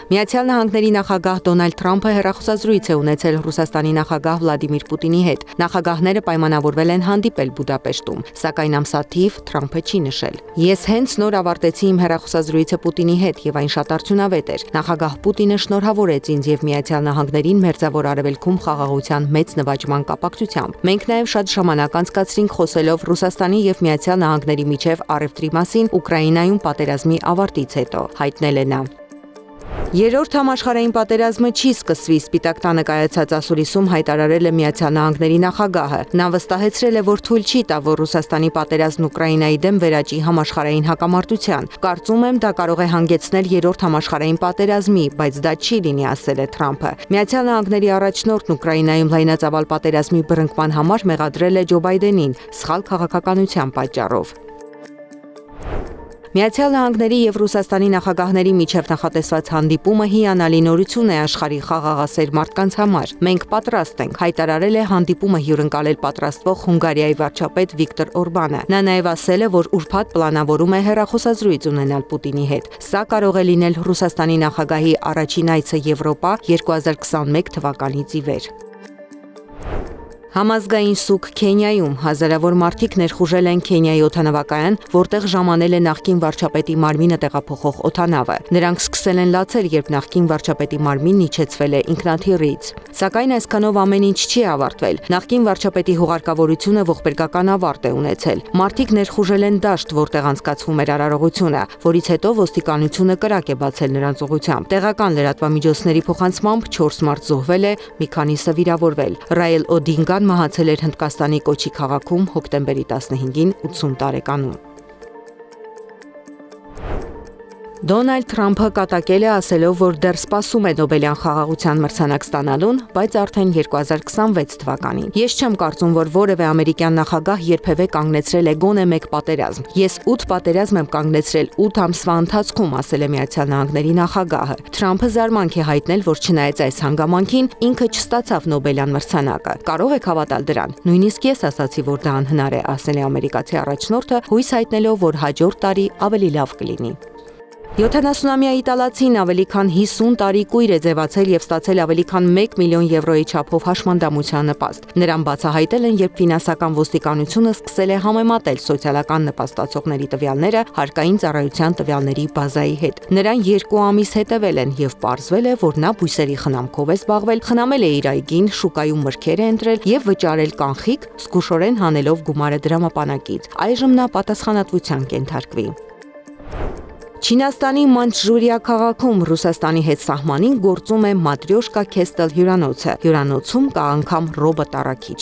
Միացյալ Նահանգների նախագահ Դոնալդ Թրամփը հեռախոսազրույց է ունեցել Ռուսաստանի նախագահ Վլադիմիր Պուտինի հետ։ Նախագահները պայմանավորվել են հանդիպել Բուդապեշտում, սակայն ամսաթիվ Թրամփը չի նշել։ Ես հենց նոր ավարտեցի իմ հեռախոսազրույցը Պուտինի հետ եւ այն շատ արդյունավետ էր։ Նախագահ Պուտինը շնորհավորեց ինձ եւ Միացյալ Նահանգներին Մերձավոր Արևելքում խաղաղության մեծ նվաճման կապակցությամբ։ Մենք նաեւ շատ ժամանակ անցկացրինք խոսելով Ռուսաստանի եւ Միացյալ Նահանգների միջև առևտրի մասին Ուկրաինայում պատերազմի ավարտից հետո, հայտնել է նա։ Երրորդ համաշխարհային պատերազմը չի սկսվի, Սպիտակ տանը կայացած ասուլիսում հայտարարել է Միացյալ Նահանգների նախագահը։ Նա վստահեցրել է, որ թույլ չի տա, որ Ռուսաստանի պատերազմն Ուկրաինայի դեմ վերաճի համաշխարհային հակամարտության։ Կարծում եմ, դա կարող է հանգեցնել երրորդ համաշխարհային պատերազմի, բայց դա չի լինի, ասել է Թրամփը։ Միացյալ Նահանգների առաջնորդն Ուկրաինայում լայնածավալ պատերազմի բռնկման համար մեղադրել է Ջո Բայդենին սխալ քաղաքականության պատճառով։ Միացյալ Նահանգների եւ Ռուսաստանի նախագահների միջև նախատեսված հանդիպումը հիանալի նորություն է աշխարհի խաղաղասեր մարդկանց համար։ Մենք պատրաստ ենք, հայտարարել է հանդիպումը հյուրընկալել պատրաստվող Հունգարիայի վարչապետ Վիկտոր Օրբանը։ Նա նաեւ ասել է, որ ուրբաթ պլանավորում է հեռախոսազրույց ունենալ Պուտինի հետ։ Սա կարող է լինել Ռուսաստանի նախագահի առաջին այցը Եվրոպա 2021 թվականից ի վեր։ Համազգային սուկ Քենիայում հազարավոր մարդիկ ներխուժել են Քենիայի օդանավակայան, որտեղ ժամանել է նախկին վարչապետի մարմինը տեղափոխող օդանավը։ Նրանք սկսել են լացել, երբ նախկին վարչապետի մարմինն իջեցվել է ինքնաթիռից։ Սակայն այսքանով ամեն ինչ չի ավարտվել։ Նախկին վարչապետի հուղարկավորությունը ողբերգական ավարտ է ունեցել։ Մարդիկ ներխուժել են դաշտ, որտեղ անցկացվում էր արարողությունը, որից հետո ոստիկանությունը կրակ է բացել նրանց ուղղությամբ։ Տեղական լրատվամիջոցների փոխանցմամբ 4 մարդ զոհվել է, մի քանիսը վիրավորվել։ Ռայել Օդինգան մահացել էր Հնդկաստանի Կոչի քաղաքում հոկտեմբերի 15-ին 80 տարեկանում։ Դոնալդ Թրամփը կատակել է ասելով, որ դեռ սպասում է Նոբելյան խաղաղության մրցանակ ստանալուն, բայց արդեն 2026 թվականին։ Ես չեմ կարծում, որ որևէ ամերիկյան նախագահ երբևէ կանգնեցրել է գոնե մեկ պատերազմ։ Ես 8 պատերազմ եմ կանգնեցրել 8 ամսվա ընթացքում, ասել է Միացյալ Նահանգների նախագահը։ Թրամփը զարմանք է հայտնել, որ չնայած այս հանգամանքին ինքը չստացավ Նոբելյան մրցանակը։ Կարող եք հավատալ դրան։ Նույնիսկ ես ասացի, որ դա անհնար է, ասել է ամերիկացի առաջնորդը, հույս հայտնելով, որ հաջորդ տարի ավելի լավ կլինի։ 70-ամյա իտալացին ավելի քան 50 տարի կույր է ձևացել եւ ստացել ավելի քան 1 միլիոն եվրոյի չափով հաշմանդամության նպաստ։ Նրան բացահայտել են, երբ ֆինանսական ոստիկանությունը սկսել է համեմատել սոցիալական նպաստացողների տվյալները հարկային ծառայության տվյալների բազայի հետ։ Նրան 2 ամիս հետևել են եւ պարզվել է, որ նա բույսերի խնամքով է զբաղվել, խնամել է իր այգին, շուկայում մրգեր է ընտրել եւ վճարել կանխիկ, զգուշորեն հանելով գումարը դրամապանակից։ Այժմ նա պատասխանատվության կենթարկվի։ Չինաստանի Մանչժուրիա քաղաքում Ռուսաստանի հետ սահմանին գործում է Մատրյոշկա Քեստել հյուրանոցը։ Հյուրանոցում կա անգամ ռոբոտ առաքիչ։